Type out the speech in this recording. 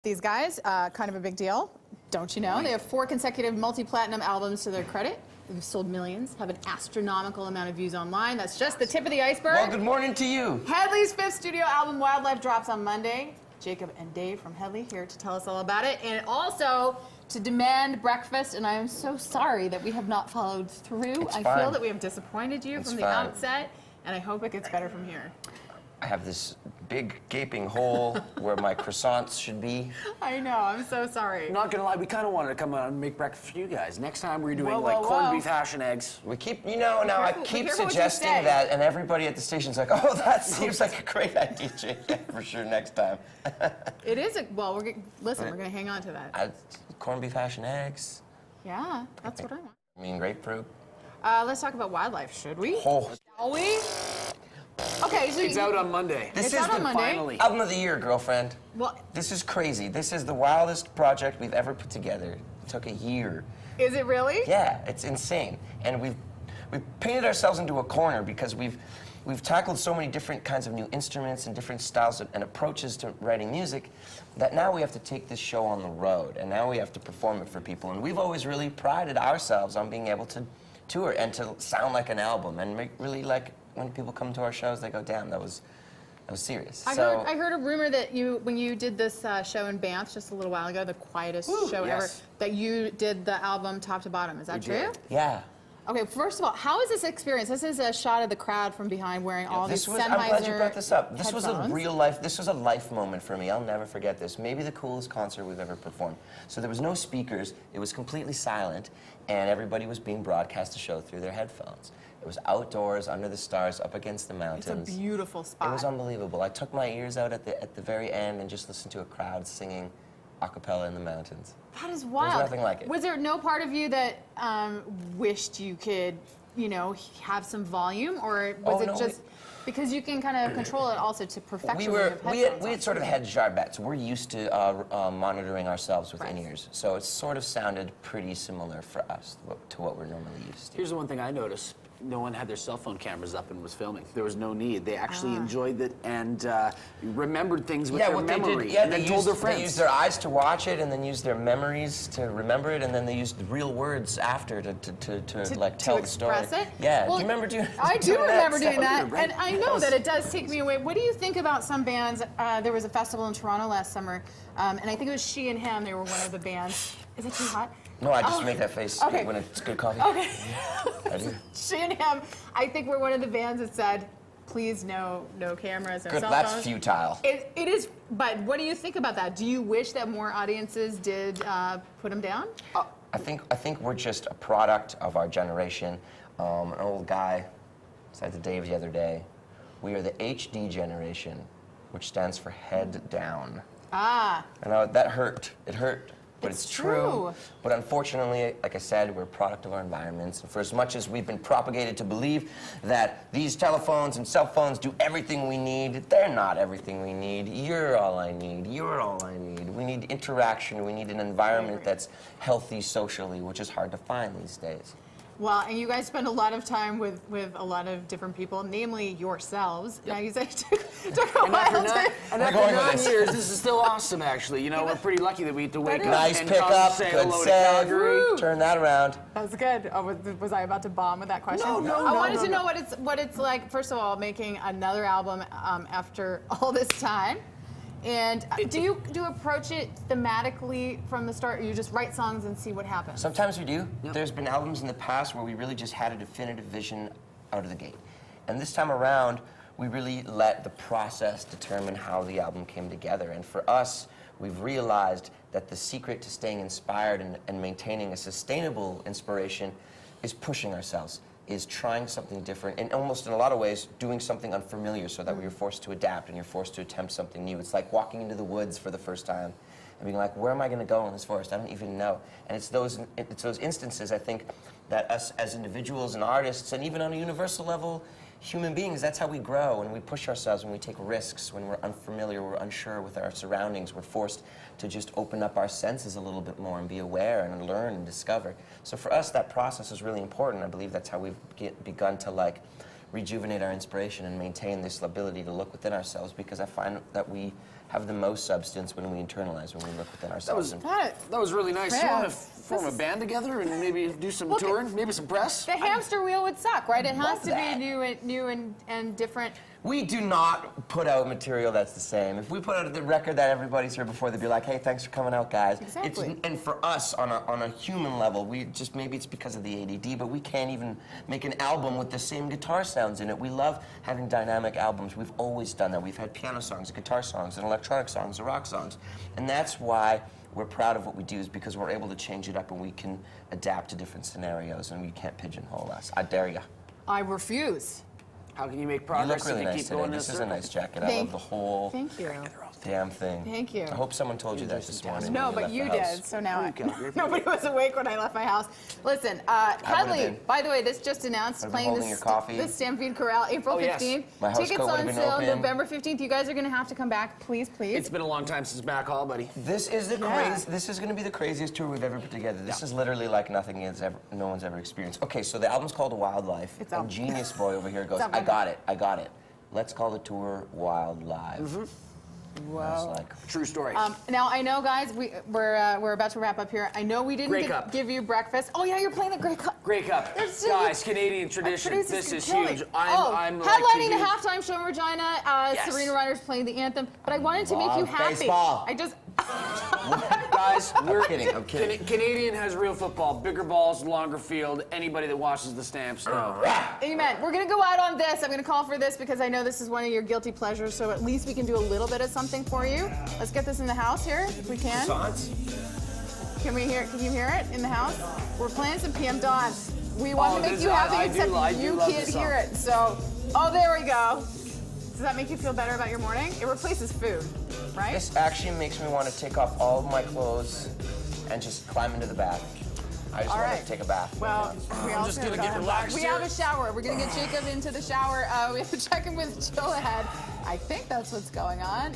These guys, kind of a big deal, don't you know? They have 4 consecutive multi-platinum albums to their credit. They've sold millions, have an astronomical amount of views online. That's just the tip of the iceberg. Well, good morning to you. Hedley's 5th studio album, Wildlife, drops on Monday. Jacob and Dave from Hedley here to tell us all about it, and also to demand breakfast. And I am so sorry that we have not followed through. It's I fine. feel that we have disappointed you from the outset, and I hope it gets better from here. I have this big gaping hole where my croissants should be. I know, I'm so sorry. Not gonna lie, we kind of wanted to come out and make breakfast for you guys. Next time we're doing Whoa, corned beef hash and eggs. We keep, you know, now I keep suggesting say. that, and everybody at the station's like, oh, that seems like a great idea, Jake. Yeah, for sure, next time. It is a, well, listen, we're gonna hang on to that. Corned beef hash and eggs. Yeah, that's what I want. I mean, grapefruit. Let's talk about Wildlife, should we? Oh. Shall we? Okay, so It's out on Monday. This It's is out on the Monday. finally. album of the year, girlfriend. Well, This is crazy. This is the wildest project we've ever put together. It took a year. is it really? Yeah, it's insane. And we've painted ourselves into a corner because we've tackled so many different kinds of new instruments and different styles and approaches to writing music that now we have to take this show on the road, and now we have to perform it for people. And we've always really prided ourselves on being able to tour and to sound like an album and make really, like, when people come to our shows, they go, damn, that was serious. I heard a rumor that when you did this show in Banff just a little while ago, the quietest show ever, that you did the album top to bottom. Is that true? Yeah. Okay, first of all, how is this experience? This is a shot of the crowd from behind wearing all these Sennheiser I'm glad you brought this up. This was a headphones. real life, this was a life moment for me. I'll never forget this. Maybe the coolest concert we've ever performed. So there was no speakers, it was completely silent, and everybody was being broadcast a show through their headphones. It was outdoors, under the stars, up against the mountains. It's a beautiful spot. It was unbelievable. I took my ears out at the very end and just listened to a crowd singing a cappella in the mountains. That is wild. There's nothing like it. Was there no part of you that wished you could, you know, have some volume, or was it just because you can kind of control it also to perfection? We had sort of hedged our bets. We're used to monitoring ourselves with in-ears, so it sort of sounded pretty similar for us to what we're normally used to. Here's the one thing I noticed. No one had their cell phone cameras up and was filming. There was no need. They actually enjoyed it and remembered things with their memory. Yeah, and then told their friends. They used their eyes to watch it, and then used their memories to remember it, and then they used the real words after to like tell the story. Express it? Yeah, Well, do you remember doing? I do remember doing that, right? and I know that it does take me away. What do you think about some bands? There was a festival in Toronto last summer, and I think it was She and Him. They were one of the bands. Is it too hot? No, I just make that face when it's good coffee. Okay. I do. She and Him, I think we're one of the bands that said, please no cameras or Good, cell that's phones. futile. It is, but what do you think about that? Do you wish that more audiences did put them down? I think we're just a product of our generation. An old guy said to Dave the other day, we are the HD generation, which stands for head down. Ah. I know that hurt. It hurt. But It's it's true. true. But unfortunately, like I said, we're a product of our environments. And for as much as we've been propagated to believe that these telephones and cell phones do everything we need, they're not everything we need. You're all I need. You're all I need. We need interaction. We need an environment that's healthy socially, which is hard to find these days. Well, and you guys spend a lot of time with a lot of different people, namely yourselves. Now you say it took a while to... And after 9 years, this is still awesome, actually. You know, we're pretty lucky that we get to wake up Nice and pickup, say good hello to save. Calgary. Turn that around. That's good. Oh, was I about to bomb with that question? No, I wanted to know what it's like, first of all, making another album after all this time. And do you approach it thematically from the start, or you just write songs and see what happens? Sometimes we do. Yep. There's been albums in the past where we really just had a definitive vision out of the gate. And this time around, we really let the process determine how the album came together. And for us, we've realized that the secret to staying inspired and maintaining a sustainable inspiration is pushing ourselves, is trying something different, and almost in a lot of ways doing something unfamiliar so that we are forced to adapt and you're forced to attempt something new. It's like walking into the woods for the first time and being like, where am I going to go in this forest? I don't even know. And it's those instances, I think, that us as individuals and artists, and even on a universal level, human beings, that's how we grow, and we push ourselves, when we take risks, when we're unfamiliar, we're unsure with our surroundings, we're forced to just open up our senses a little bit more and be aware and learn and discover. So for us, that process is really important. I believe that's how we've begun to, like, rejuvenate our inspiration and maintain this ability to look within ourselves, because I find that we have the most substance when we internalize, when we look within ourselves. That was really nice. Yeah. You want to form a band together and maybe do some touring, maybe some press? The hamster wheel would suck, right? It has to that. be new and different. We do not put out material that's the same. If we put out the record that everybody's heard before, they'd be like, hey, thanks for coming out, guys. Exactly. And for us, on a human level, we just, maybe it's because of the ADD, but we can't even make an album with the same guitar sounds in it. We love having dynamic albums. We've always done that. We've had piano songs, guitar songs, and electronic songs, and rock songs. And that's why we're proud of what we do, is because we're able to change it up and we can adapt to different scenarios, and we can't pigeonhole us. I dare you. I refuse. How can you make You progress look really if you nice keep today. going This this is a nice jacket. I Thank- love the whole Thank you. damn thing. Thank you. I hope someone told you that this morning. No, when but left you the house. did, so now Okay. nobody was awake when I left my house. Listen, would've Hedley, been. by the way, this just announced Would've been playing holding your coffee. the Stampede Corral April Oh, yes. 15th. My house Tickets coat would've on been sale open. November 15th. You guys are going to have to come back, please, please. It's been a long time since Back Hall, buddy. This is the Yeah. This is going to be the craziest tour we've ever put together. This is literally like nothing no one's ever experienced. Okay, so the album's called Wildlife. It's and out. Genius Boy over here goes, It's out I right got it, I got it. Let's call the tour Wild Live. I was like, True story. Now I know, guys, we're about to wrap up here. I know we Grey didn't Cup. give you breakfast. Oh yeah, you're playing the Grey Cup. Grey Cup. There's so Guys, Canadian tradition. Producers This can is kill huge. me. I'm like headlining to the halftime show in Regina. Yes. Serena Ryder's playing the anthem, but I wanted to make you Love happy. baseball. I just. Guys, we're kidding, I'm kidding. Canadian has real football. Bigger balls, longer field. Anybody that watches the Stamps know. Amen. We're gonna go out on this. I'm gonna call for this because I know this is one of your guilty pleasures. So at least we can do a little bit of something for you. Let's get this in the house here, if we can. Can we hear? Can you hear it in the house? We're playing some PM Dawn. We want to make this- you happy, I do except love you this can't song. hear it. So, oh, there we go. Does that make you feel better about your morning? It replaces food, right? this actually makes me want to take off all of my clothes and just climb into the bath. I just All want right. to take a bath. Well, we also just gonna don't get have relaxed We here. have a shower. We're gonna get Jacob into the shower. We have to check in with Jill ahead. I think that's what's going on.